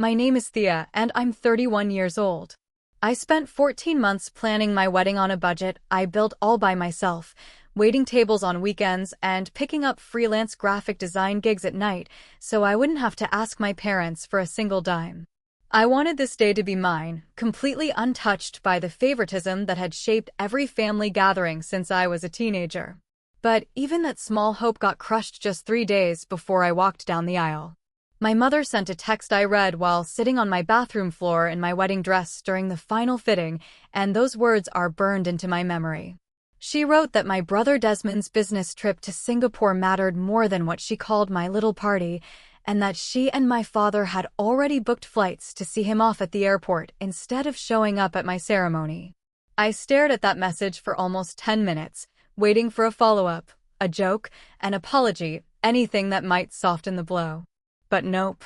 My name is Thea, and I'm 31 years old. I spent 14 months planning my wedding on a budget I built all by myself, waiting tables on weekends and picking up freelance graphic design gigs at night so I wouldn't have to ask my parents for a single dime. I wanted this day to be mine, completely untouched by the favoritism that had shaped every family gathering since I was a teenager. But even that small hope got crushed just 3 days before I walked down the aisle. My mother sent a text I read while sitting on my bathroom floor in my wedding dress during the final fitting, and those words are burned into my memory. She wrote that my brother Desmond's business trip to Singapore mattered more than what she called my little party, and that she and my father had already booked flights to see him off at the airport instead of showing up at my ceremony. I stared at that message for almost 10 minutes, waiting for a follow-up, a joke, an apology, anything that might soften the blow. But nope.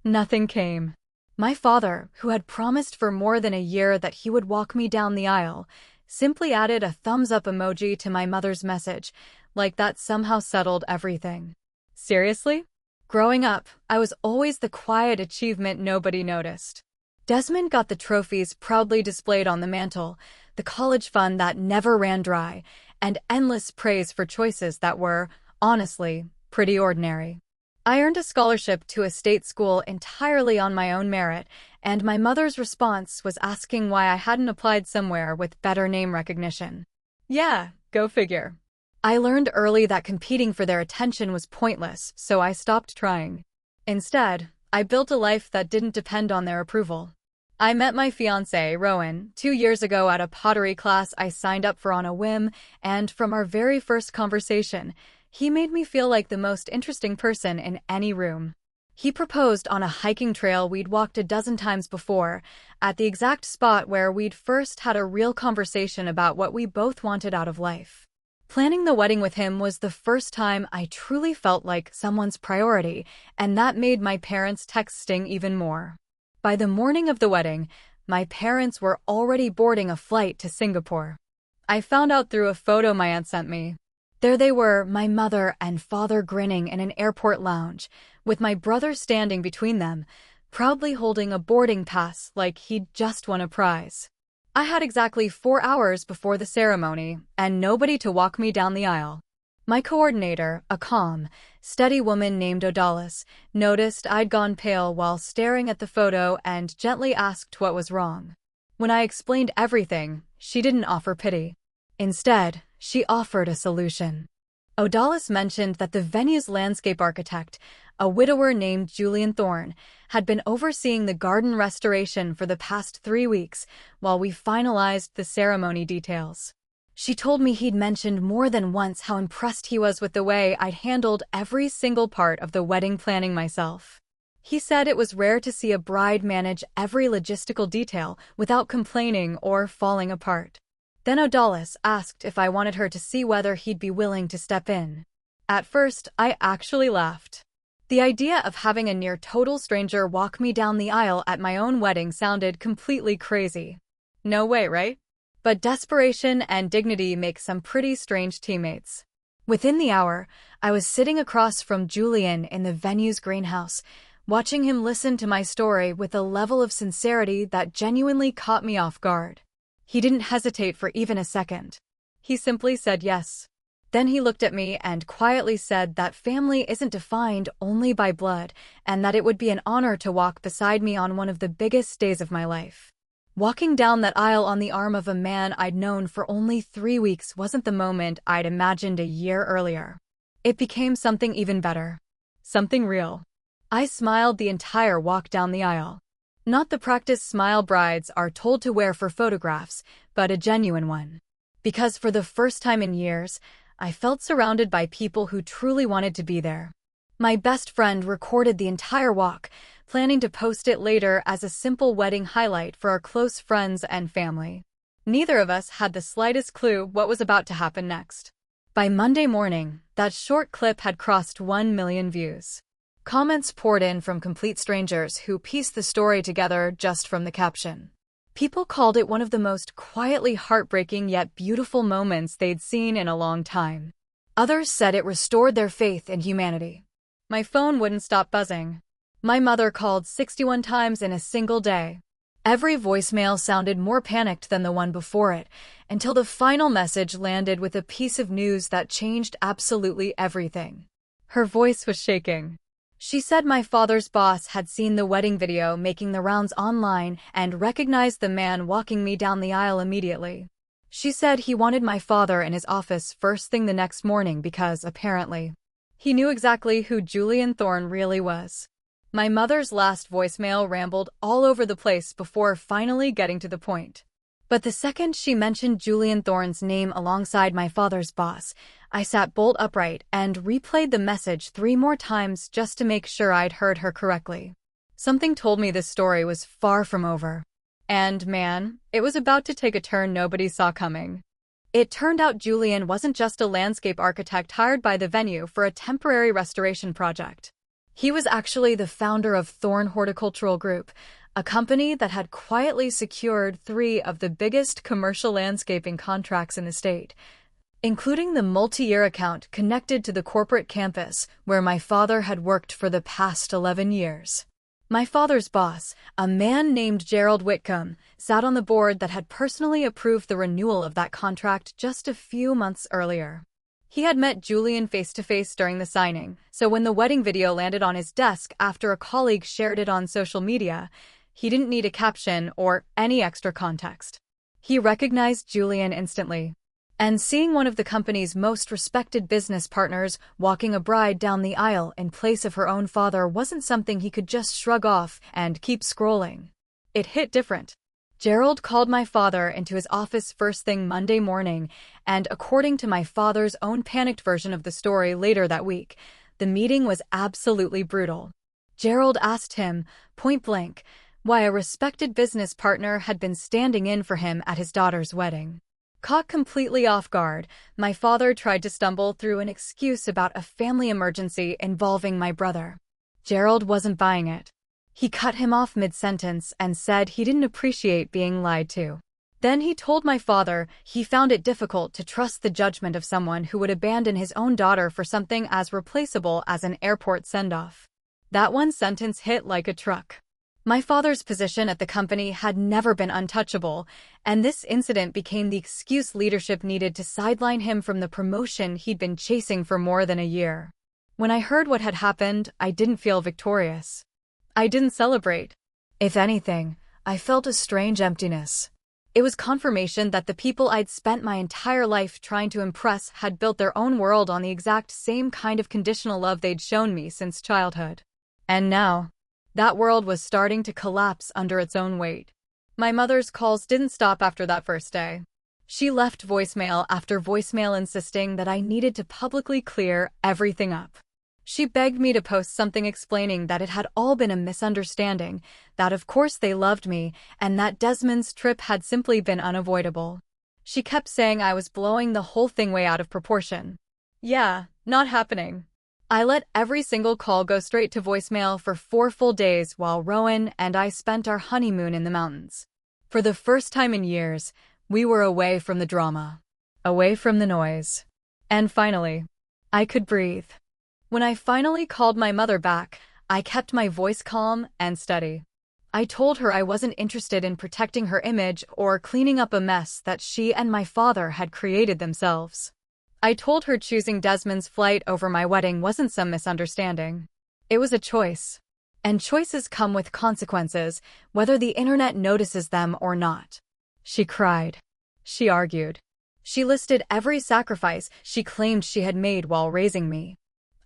Nothing came. My father, who had promised for more than a year that he would walk me down the aisle, simply added a thumbs-up emoji to my mother's message, like that somehow settled everything. Seriously? Growing up, I was always the quiet achievement nobody noticed. Desmond got the trophies proudly displayed on the mantle, the college fund that never ran dry, and endless praise for choices that were, honestly, pretty ordinary. I earned a scholarship to a state school entirely on my own merit, and my mother's response was asking why I hadn't applied somewhere with better name recognition. Yeah, go figure. I learned early that competing for their attention was pointless, so I stopped trying. Instead, I built a life that didn't depend on their approval. I met my fiancé, Rowan, 2 years ago at a pottery class I signed up for on a whim, and from our very first conversation, he made me feel like the most interesting person in any room. He proposed on a hiking trail we'd walked a dozen times before, at the exact spot where we'd first had a real conversation about what we both wanted out of life. Planning the wedding with him was the first time I truly felt like someone's priority, and that made my parents' text sting even more. By the morning of the wedding, my parents were already boarding a flight to Singapore. I found out through a photo my aunt sent me. There they were, my mother and father grinning in an airport lounge, with my brother standing between them, proudly holding a boarding pass like he'd just won a prize. I had exactly 4 hours before the ceremony, and nobody to walk me down the aisle. My coordinator, a calm, steady woman named Odalis, noticed I'd gone pale while staring at the photo and gently asked what was wrong. When I explained everything, she didn't offer pity. Instead, she offered a solution. Odalis mentioned that the venue's landscape architect, a widower named Julian Thorne, had been overseeing the garden restoration for the past 3 weeks while we finalized the ceremony details. She told me he'd mentioned more than once how impressed he was with the way I'd handled every single part of the wedding planning myself. He said it was rare to see a bride manage every logistical detail without complaining or falling apart. Then Odalis asked if I wanted her to see whether he'd be willing to step in. At first, I actually laughed. The idea of having a near-total stranger walk me down the aisle at my own wedding sounded completely crazy. No way, right? But desperation and dignity make some pretty strange teammates. Within the hour, I was sitting across from Julian in the venue's greenhouse, watching him listen to my story with a level of sincerity that genuinely caught me off guard. He didn't hesitate for even a second. He simply said yes. Then he looked at me and quietly said that family isn't defined only by blood, and that it would be an honor to walk beside me on one of the biggest days of my life. Walking down that aisle on the arm of a man I'd known for only 3 weeks wasn't the moment I'd imagined a year earlier. It became something even better. Something real. I smiled the entire walk down the aisle. Not the practice smile brides are told to wear for photographs, but a genuine one. Because for the first time in years, I felt surrounded by people who truly wanted to be there. My best friend recorded the entire walk, planning to post it later as a simple wedding highlight for our close friends and family. Neither of us had the slightest clue what was about to happen next. By Monday morning, that short clip had crossed 1 million views. Comments poured in from complete strangers who pieced the story together just from the caption. People called it one of the most quietly heartbreaking yet beautiful moments they'd seen in a long time. Others said it restored their faith in humanity. My phone wouldn't stop buzzing. My mother called 61 times in a single day. Every voicemail sounded more panicked than the one before it, until the final message landed with a piece of news that changed absolutely everything. Her voice was shaking. She said my father's boss had seen the wedding video making the rounds online and recognized the man walking me down the aisle immediately. She said he wanted my father in his office first thing the next morning because, apparently, he knew exactly who Julian Thorne really was. My mother's last voicemail rambled all over the place before finally getting to the point. But the second she mentioned Julian Thorne's name alongside my father's boss, I sat bolt upright and replayed the message 3 more times just to make sure I'd heard her correctly. Something told me this story was far from over. And man, it was about to take a turn nobody saw coming. It turned out Julian wasn't just a landscape architect hired by the venue for a temporary restoration project. He was actually the founder of Thorne Horticultural Group, a company that had quietly secured 3 of the biggest commercial landscaping contracts in the state, including the multi-year account connected to the corporate campus where my father had worked for the past 11 years. My father's boss, a man named Gerald Whitcomb, sat on the board that had personally approved the renewal of that contract just a few months earlier. He had met Julian face-to-face during the signing, so when the wedding video landed on his desk after a colleague shared it on social media, he didn't need a caption or any extra context. He recognized Julian instantly. And seeing one of the company's most respected business partners walking a bride down the aisle in place of her own father wasn't something he could just shrug off and keep scrolling. It hit different. Gerald called my father into his office first thing Monday morning, and according to my father's own panicked version of the story later that week, the meeting was absolutely brutal. Gerald asked him, point blank, why a respected business partner had been standing in for him at his daughter's wedding. Caught completely off guard, my father tried to stumble through an excuse about a family emergency involving my brother. Gerald wasn't buying it. He cut him off mid-sentence and said he didn't appreciate being lied to. Then he told my father he found it difficult to trust the judgment of someone who would abandon his own daughter for something as replaceable as an airport send-off. That one sentence hit like a truck. My father's position at the company had never been untouchable, and this incident became the excuse leadership needed to sideline him from the promotion he'd been chasing for more than a year. When I heard what had happened, I didn't feel victorious. I didn't celebrate. If anything, I felt a strange emptiness. It was confirmation that the people I'd spent my entire life trying to impress had built their own world on the exact same kind of conditional love they'd shown me since childhood. And now, that world was starting to collapse under its own weight. My mother's calls didn't stop after that first day. She left voicemail after voicemail insisting that I needed to publicly clear everything up. She begged me to post something explaining that it had all been a misunderstanding, that of course they loved me, and that Desmond's trip had simply been unavoidable. She kept saying I was blowing the whole thing way out of proportion. Yeah, not happening. I let every single call go straight to voicemail for 4 full days while Rowan and I spent our honeymoon in the mountains. For the first time in years, we were away from the drama, away from the noise. And finally, I could breathe. When I finally called my mother back, I kept my voice calm and steady. I told her I wasn't interested in protecting her image or cleaning up a mess that she and my father had created themselves. I told her choosing Desmond's flight over my wedding wasn't some misunderstanding. It was a choice. And choices come with consequences, whether the internet notices them or not. She cried. She argued. She listed every sacrifice she claimed she had made while raising me.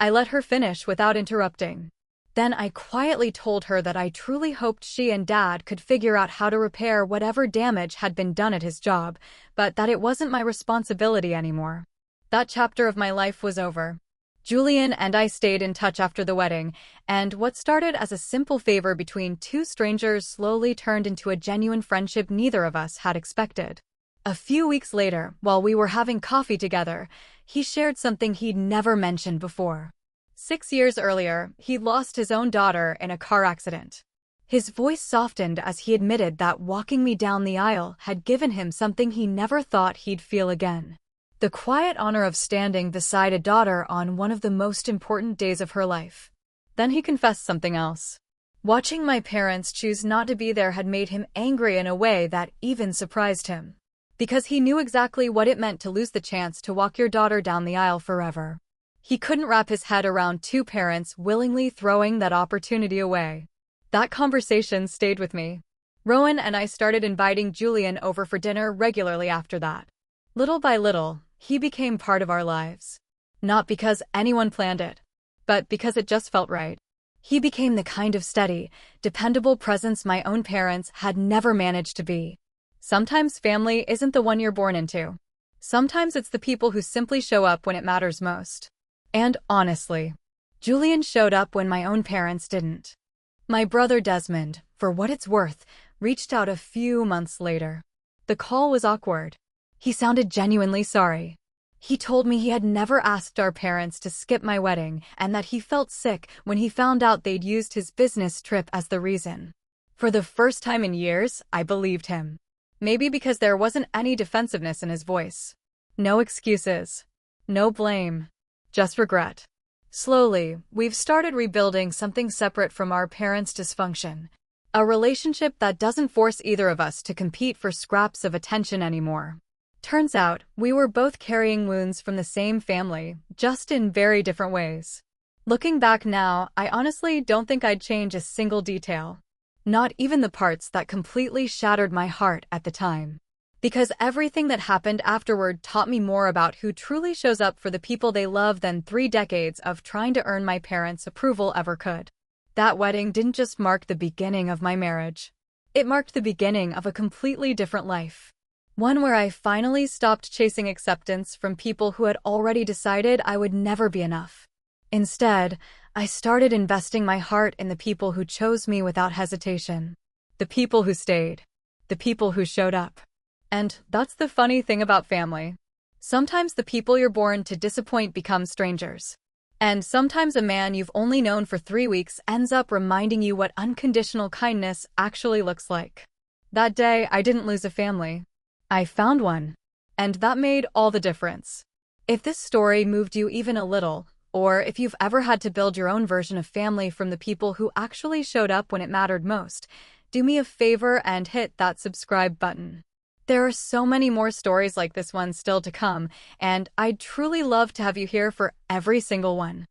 I let her finish without interrupting. Then I quietly told her that I truly hoped she and Dad could figure out how to repair whatever damage had been done at his job, but that it wasn't my responsibility anymore. That chapter of my life was over. Julian and I stayed in touch after the wedding, and what started as a simple favor between 2 strangers slowly turned into a genuine friendship neither of us had expected. A few weeks later, while we were having coffee together, he shared something he'd never mentioned before. 6 years earlier, he'd lost his own daughter in a car accident. His voice softened as he admitted that walking me down the aisle had given him something he never thought he'd feel again. The quiet honor of standing beside a daughter on one of the most important days of her life. Then he confessed something else. Watching my parents choose not to be there had made him angry in a way that even surprised him. Because he knew exactly what it meant to lose the chance to walk your daughter down the aisle forever. He couldn't wrap his head around two parents willingly throwing that opportunity away. That conversation stayed with me. Rowan and I started inviting Julian over for dinner regularly after that. Little by little, he became part of our lives. Not because anyone planned it, but because it just felt right. He became the kind of steady, dependable presence my own parents had never managed to be. Sometimes family isn't the one you're born into. Sometimes it's the people who simply show up when it matters most. And honestly, Julian showed up when my own parents didn't. My brother Desmond, for what it's worth, reached out a few months later. The call was awkward. He sounded genuinely sorry. He told me he had never asked our parents to skip my wedding and that he felt sick when he found out they'd used his business trip as the reason. For the first time in years, I believed him. Maybe because there wasn't any defensiveness in his voice. No excuses. No blame. Just regret. Slowly, we've started rebuilding something separate from our parents' dysfunction. A relationship that doesn't force either of us to compete for scraps of attention anymore. Turns out, we were both carrying wounds from the same family, just in very different ways. Looking back now, I honestly don't think I'd change a single detail. Not even the parts that completely shattered my heart at the time. Because everything that happened afterward taught me more about who truly shows up for the people they love than 3 decades of trying to earn my parents' approval ever could. That wedding didn't just mark the beginning of my marriage. It marked the beginning of a completely different life. One where I finally stopped chasing acceptance from people who had already decided I would never be enough. Instead, I started investing my heart in the people who chose me without hesitation. The people who stayed. The people who showed up. And that's the funny thing about family. Sometimes the people you're born to disappoint become strangers. And sometimes a man you've only known for 3 weeks ends up reminding you what unconditional kindness actually looks like. That day, I didn't lose a family. I found one. And that made all the difference. If this story moved you even a little, or if you've ever had to build your own version of family from the people who actually showed up when it mattered most, do me a favor and hit that subscribe button. There are so many more stories like this one still to come, and I'd truly love to have you here for every single one.